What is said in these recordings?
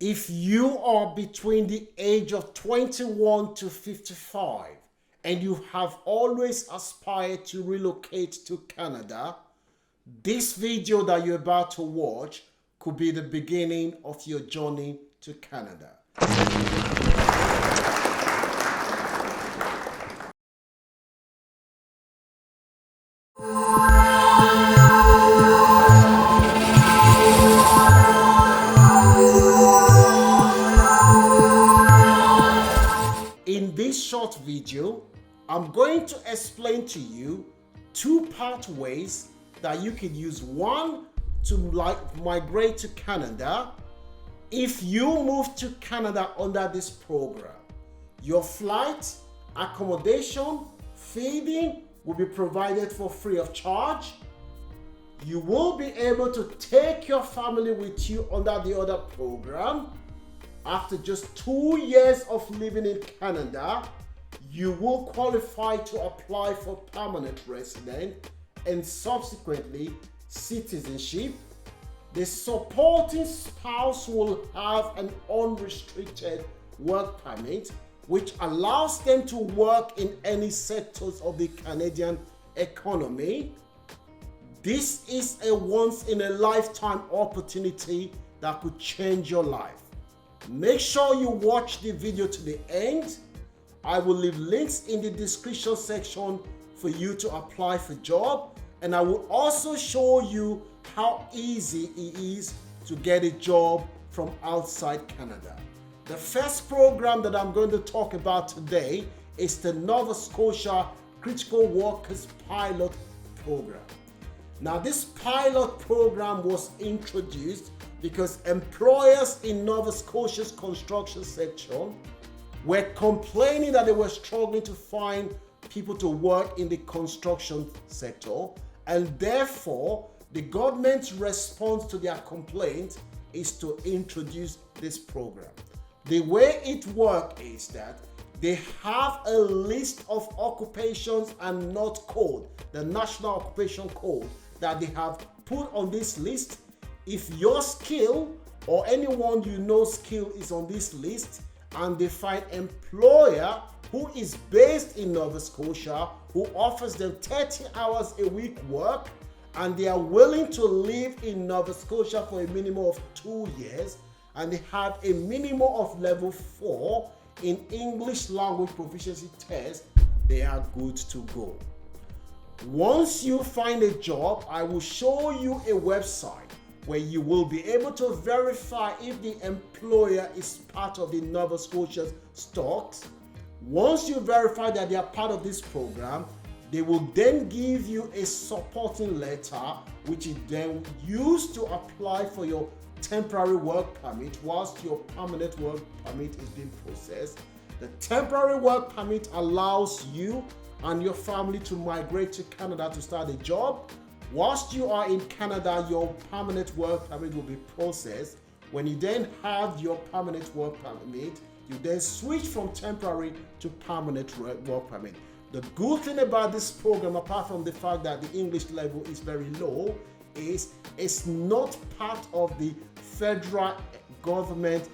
If you are between the age of 21 to 55 and you have always aspired to relocate to Canada, this video that you're about to watch could be the beginning of your journey to Canada. In this short video, I'm going to explain to you two pathways that you can use. One, to migrate to Canada. If you move to Canada under this program, your flight, accommodation, feeding will be provided for free of charge. You will be able to take your family with you under the other program. After just 2 years of living in Canada, you will qualify to apply for permanent resident and subsequently citizenship. The supporting spouse will have an unrestricted work permit, which allows them to work in any sectors of the Canadian economy. This is a once-in-a-lifetime opportunity that could change your life. Make sure you watch the video to the end. I will leave links in the description section for you to apply for job, and I will also show you how easy it is to get a job from outside Canada. The first program that I'm going to talk about today is the Nova Scotia Critical Workers Pilot Program. Now, this pilot program was introduced because employers in Nova Scotia's construction section were complaining that they were struggling to find people to work in the construction sector, and therefore the government's response to their complaint is to introduce this program. The way it works is that they have a list of occupations and not code, the National Occupation Code, that they have put on this list. If your skill or anyone you know skill is on this list and they find employer who is based in Nova Scotia, who offers them 30 hours a week work, and they are willing to live in Nova Scotia for a minimum of 2 years, and they have a minimum of level 4 in English language proficiency test, they are good to go. Once you find a job, I will show you a website where you will be able to verify if the employer is part of the Nova Scotia stocks. Once you verify that they are part of this program, they will then give you a supporting letter, which is then used to apply for your temporary work permit whilst your permanent work permit is being processed. The temporary work permit allows you and your family to migrate to Canada to start a job. Whilst you are in Canada, your permanent work permit will be processed. When you then have your permanent work permit, you then switch from temporary to permanent work permit. The good thing about this program, apart from the fact that the English level is very low, is it's not part of the federal government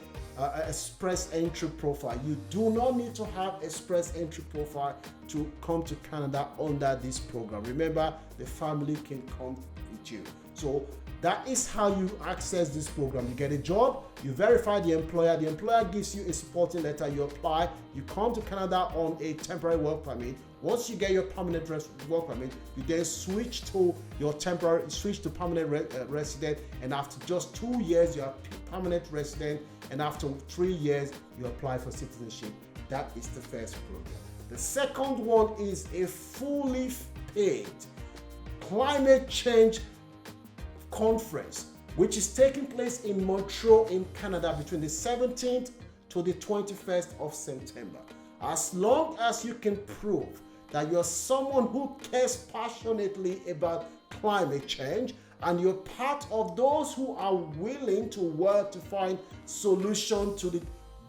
express entry profile. You do not need to have express entry profile to come to Canada under this program. Remember, the family can come with you. So that is how you access this program. You get a job, you verify the employer gives you a supporting letter, you apply, you come to Canada on a temporary work permit. Once you get your permanent work permit, you then switch to permanent resident, and after just 2 years you are permanent resident, and after 3 years you apply for citizenship. That is the first program. The second one is a fully paid climate change conference, which is taking place in Montreal in Canada between the 17th to the 21st of September. As long as you can prove that you're someone who cares passionately about climate change and you're part of those who are willing to work to find solutions to the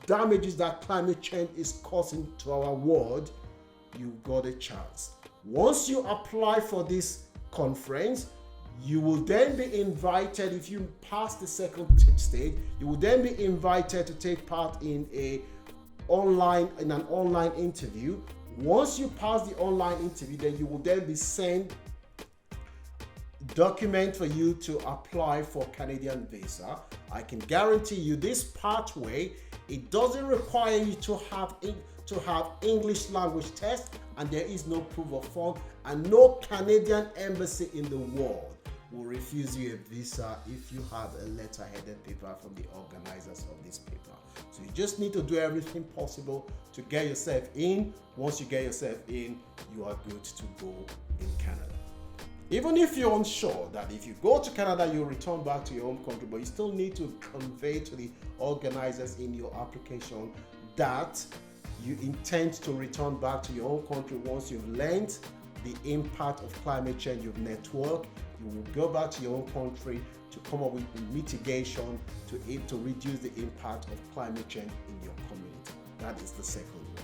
damages that climate change is causing to our world, you got a chance. Once you apply for this conference, You will then be invited, if you pass the second stage, you will then be invited to take part in an online interview. Once you pass the online interview, then you will then be sent document for you to apply for Canadian visa. I can guarantee you this pathway, it doesn't require you to have English language test, and there is no proof of fund, and no Canadian embassy in the world will refuse you a visa if you have a letter-headed paper from the organizers of this paper. So you just need to do everything possible to get yourself in. Once you get yourself in, you are good to go in Canada. Even if you're unsure that if you go to Canada, you'll return back to your home country, but you still need to convey to the organizers in your application that you intend to return back to your home country once you've learned the impact of climate change, you've networked, you will go back to your own country to come up with mitigation to reduce the impact of climate change in your community. That is the second one.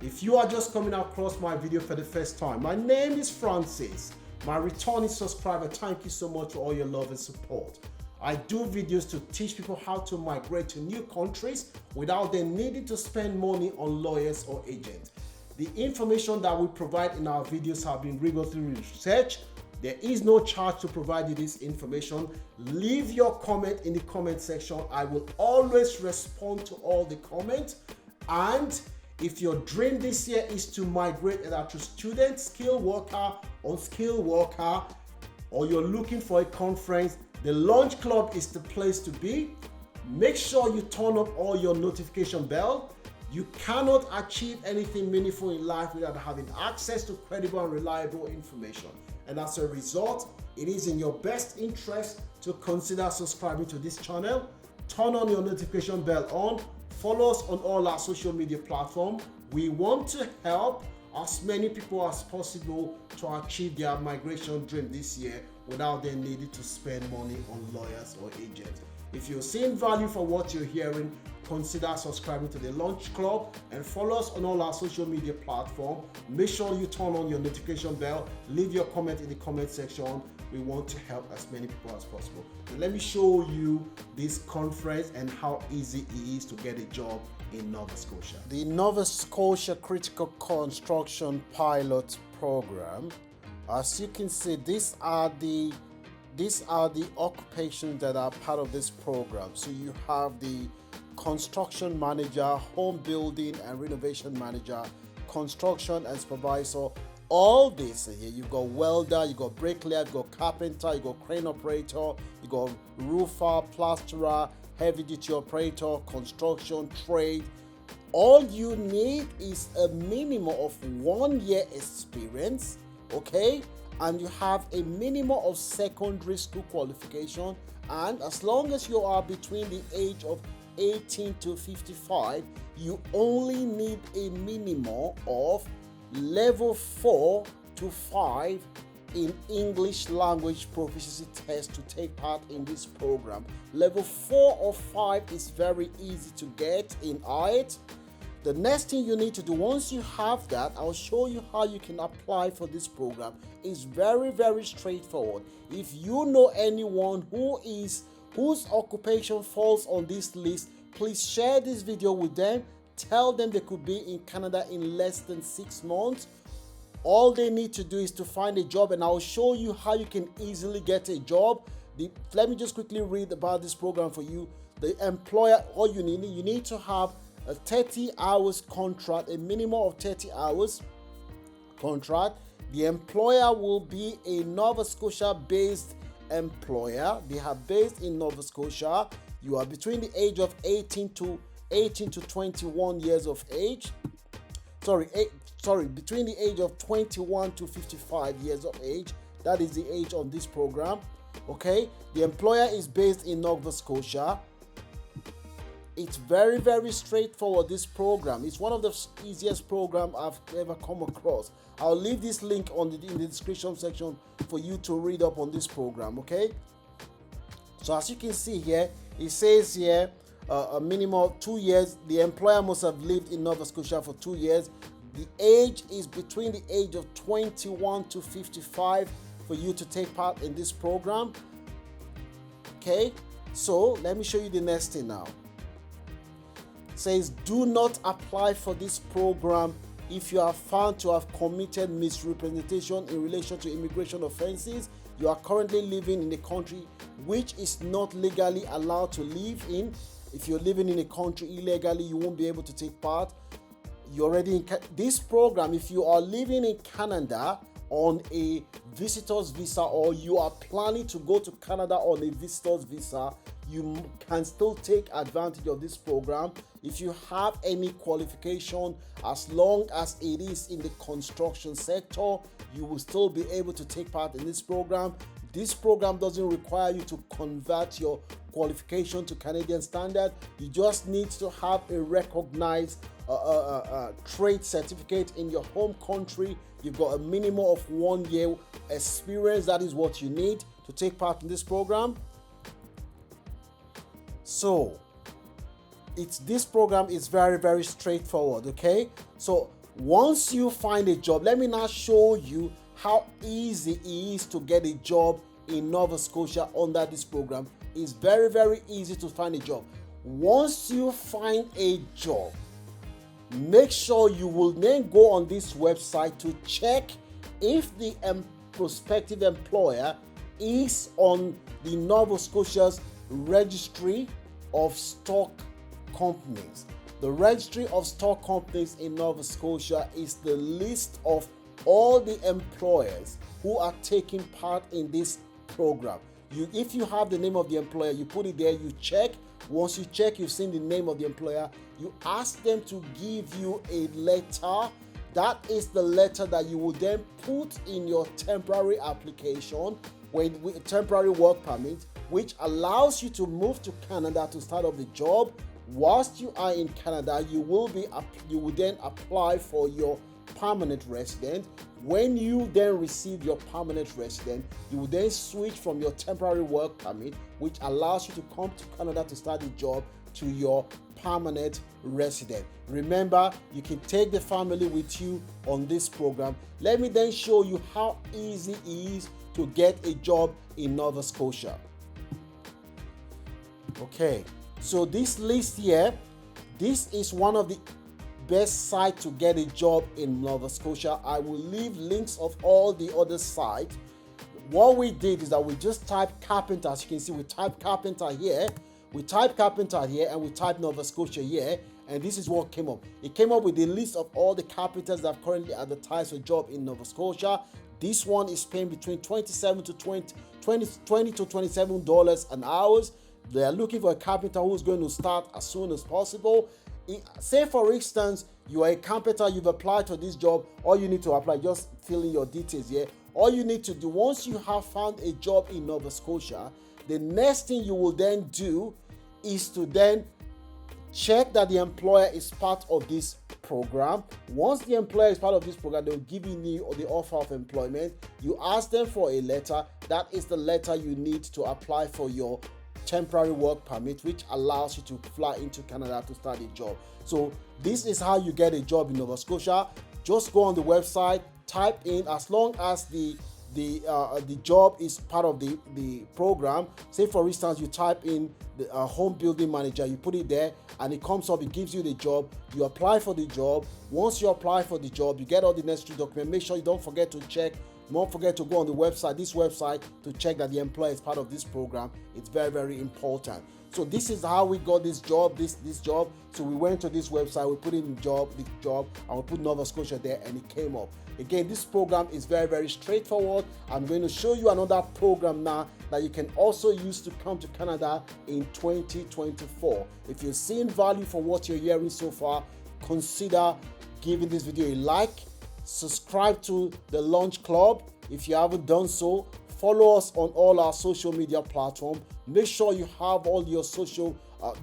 If you are just coming across my video for the first time, my name is Francis. My returning subscriber, thank you so much for all your love and support. I do videos to teach people how to migrate to new countries without them needing to spend money on lawyers or agents. The information that we provide in our videos have been rigorously researched. There is no charge to provide you this information. Leave your comment in the comment section. I will always respond to all the comments. And if your dream this year is to migrate either to student, skilled worker, unskilled worker, or you're looking for a conference, the Launch Club is the place to be. Make sure you turn up all your notification bell. You cannot achieve anything meaningful in life without having access to credible and reliable information. And as a result, it is in your best interest to consider subscribing to this channel. Turn on your notification bell on. Follow us on all our social media platforms. We want to help as many people as possible to achieve their migration dream this year without them needing to spend money on lawyers or agents. If you're seeing value for what you're hearing, consider subscribing to the Launch Club and follow us on all our social media platforms. Make sure you turn on your notification bell. Leave your comment in the comment section. We want to help as many people as possible. So let me show you this conference and how easy it is to get a job in Nova Scotia. The Nova Scotia Critical Construction Pilot Program. As you can see, these are the occupations that are part of this program. So you have the construction manager, home building and renovation manager, construction and supervisor. All this here, you got welder, you got bricklayer, you got carpenter, you got crane operator, you got roofer, plasterer, heavy duty operator, construction trade. All you need is a minimum of 1 year experience, okay? And you have a minimum of secondary school qualification. And as long as you are between the age of 18 to 55, you only need a minimum of level 4 to 5 in English language proficiency test to take part in this program. Level 4 or 5 is very easy to get in IELTS. The next thing you need to do, once you have that, I'll show you how you can apply for this program. It's very, very straightforward. If you know anyone whose occupation falls on this list, please share this video with them. Tell them they could be in Canada in less than 6 months. All they need to do is to find a job, and I'll show you how you can easily get a job. Let me just quickly read about this program for you. The employer, all you need to have a 30 hours contract, a minimum of 30 hours contract. The employer will be a Nova Scotia based employer. They are based in Nova Scotia. You are between the age of 18 to 21 years of age. Between the age of 21 to 55 years of age. That is the age on this program. Okay, the employer is based in Nova Scotia. It's very, very straightforward, this program. It's one of the easiest programs I've ever come across. I'll leave this link in the description section for you to read up on this program, okay? So as you can see here, it says here a minimum of 2 years. The employer must have lived in Nova Scotia for 2 years. The age is between the age of 21 to 55. for you to take part in this program. Okay, so let me show you the next thing now. It says, do not apply for this program if you are found to have committed misrepresentation in relation to immigration offenses. You are currently living in a country which is not legally allowed to live in. If you're living in a country illegally, you won't be able to take part. You're already in this program. If you are living in Canada on a visitor's visa, or you are planning to go to Canada on a visitor's visa, you can still take advantage of this program if you have any qualification. As long as it is in the construction sector, you will still be able to take part in this program. This program doesn't require you to convert your qualification to Canadian standard. You just need to have a recognized trade certificate in your home country. You've got a minimum of 1 year experience. That is what you need to take part in this program. So this program is very straightforward. Okay, so once you find a job, let me now show you how easy it is to get a job in Nova Scotia under this program. It's very easy to find a job. Once you find a job, make sure you will then go on this website to check if the prospective employer is on the Nova Scotia's registry of stock companies. The registry of stock companies in Nova Scotia is the list of all the employers who are taking part in this program. If you have the name of the employer, you put it there, you check. Once you check, you've seen the name of the employer, you ask them to give you a letter. That is the letter that you will then put in your temporary application, with temporary work permit, which allows you to move to Canada to start up the job. Whilst you are in Canada, you will then apply for your permanent resident. When you then receive your permanent resident, you will then switch from your temporary work permit, which allows you to come to Canada to start the job, to your permanent resident. Remember, you can take the family with you on this program. Let me then show you how easy it is to get a job in Nova Scotia. Okay, so this list here, this is one of the best site to get a job in Nova Scotia. I will leave links of all the other sites. What we did is that we just typed carpenter. As you can see, we typed carpenter here, and we typed Nova Scotia here, and this is what came up. It came up with a list of all the carpenters that have currently advertised for a job in Nova Scotia. This one is paying between $20 to $27 an hour. They are looking for a carpenter who's going to start as soon as possible. Say for instance, you are a carpenter, you've applied for this job. All you need to apply, just fill in your details here. All you need to do, once you have found a job in Nova Scotia, the next thing you will then do is to then check that the employer is part of this program. Once the employer is part of this program, they'll give you the offer of employment. You ask them for a letter. That is the letter you need to apply for your temporary work permit, which allows you to fly into Canada to start a job. So this is how you get a job in Nova Scotia. Just go on the website, type in, as long as the job is part of the program. Say for instance, you type in the home building manager, you put it there, and it comes up, it gives you the job. You apply for the job. Once you apply for the job, you get all the necessary documents. Make sure you don't forget to check. Don't forget to go on the website, this website, to check that the employer is part of this program. It's very important. So this is how we got this job, this job. So we went to this website, we put in the job, and we put Nova Scotia there, and it came up. Again, this program is very straightforward. I'm going to show you another program now that you can also use to come to Canada in 2024. If you're seeing value from what you're hearing so far, consider giving this video a like. Subscribe to the Launch Club if you haven't done so. Follow us on all our social media platforms. Make sure you have all your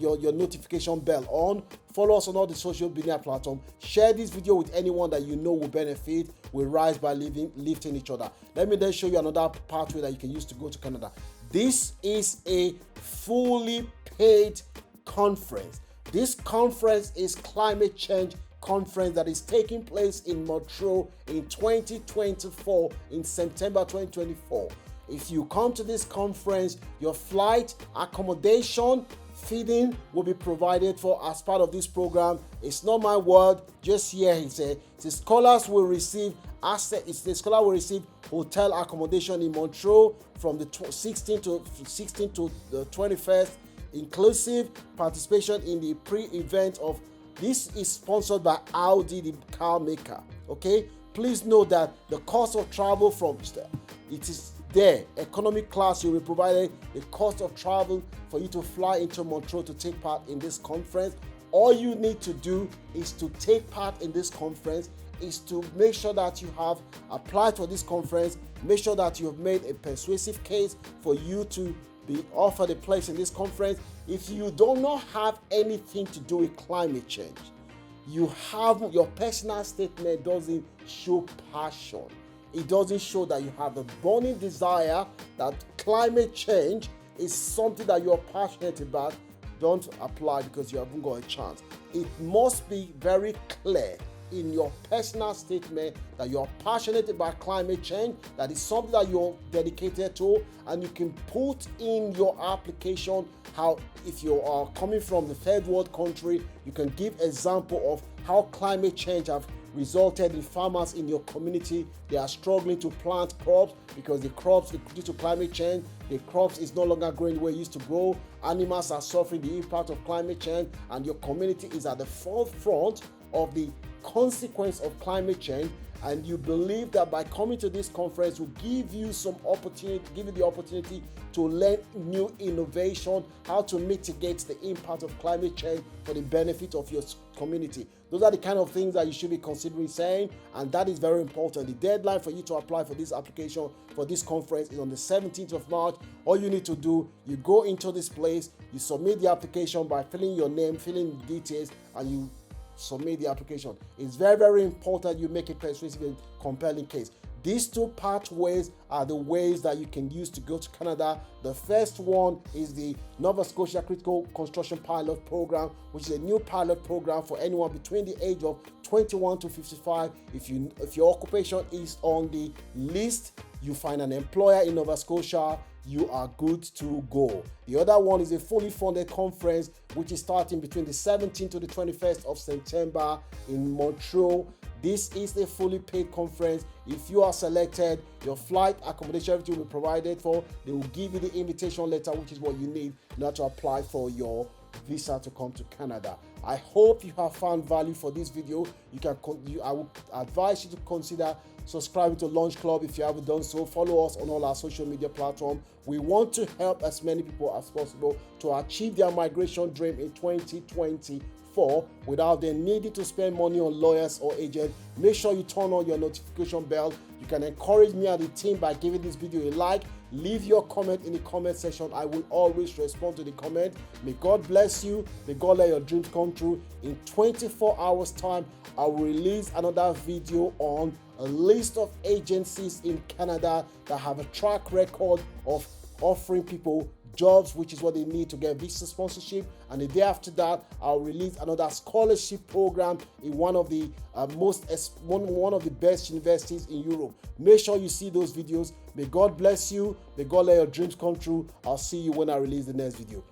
your notification bell on. Follow us on all the social media platforms. Share this video with anyone that you know will benefit. We rise by lifting each other. Let me then show you another pathway that you can use to go to Canada. This is a fully paid conference. This conference is climate change conference that is taking place in Montreal in 2024, in September 2024. If you come to this conference, your flight, accommodation, feeding will be provided for as part of this program. It's not my word, just here he said. The scholars will receive the scholar will receive hotel accommodation in Montreal from the 16th to the 21st, inclusive participation in the pre-event of this is sponsored by Audi, the car maker. Okay, please know that the cost of travel from it is there. Economy class, you will be provided the cost of travel for you to fly into Montreal to take part in this conference. All you need to do is to take part in this conference, is to make sure that you have applied for this conference, make sure that you have made a persuasive case for you to be offered a place in this conference. If you do not have anything to do with climate change, you have your personal statement doesn't show passion. It doesn't show that you have a burning desire that climate change is something that you're passionate about. Don't apply because you haven't got a chance. It must be very clear in your personal statement that you're passionate about climate change, that is something that you're dedicated to, and you can put in your application how, if you are coming from the third world country, you can give example of how climate change have resulted in farmers in your community. They are struggling to plant crops because the crops, due to climate change, the crops is no longer growing the way it used to grow. Animals are suffering the impact of climate change, and your community is at the forefront of the consequence of climate change. And you believe that by coming to this conference will give you the opportunity to learn new innovation, how to mitigate the impact of climate change for the benefit of your community. Those are the kind of things that you should be considering saying, and that is very important. The deadline for you to apply for this application for this conference is on the 17th of March. All you need to do, you go into this place, you submit the application by filling your name, filling the details, and you submit the application. It's very, very important you make a persuasive and compelling case. These two pathways are the ways that you can use to go to Canada. The first one is the Nova Scotia Critical Construction Pilot Program, which is a new pilot program for anyone between the age of 21 to 55. If your occupation is on the list, you find an employer in Nova Scotia, you are good to go. The other one is a fully funded conference, which is starting between the 17th to the 21st of September in Montreal. This is a fully paid conference. If you are selected, your flight, accommodation, everything will be provided for. They will give you the invitation letter, which is what you need in order to apply for your visa to come to Canada. I hope you have found value for this video. I would advise you to consider subscribing to Launch Club if you haven't done so. Follow us on all our social media platforms. We want to help as many people as possible to achieve their migration dream in 2024 without them needing to spend money on lawyers or agents. Make sure you turn on your notification bell. You can encourage me and the team by giving this video a like. Leave your comment in the comment section. I will always respond to the comment. May God bless you. May God let your dreams come true. In 24 hours time, I will release another video on a list of agencies in Canada that have a track record of offering people jobs, which is what they need to get visa sponsorship. And the day after that, I'll release another scholarship program in one of the best universities in Europe. Make sure you see those videos. May God bless you. May God let your dreams come true. I'll see you when I release the next video.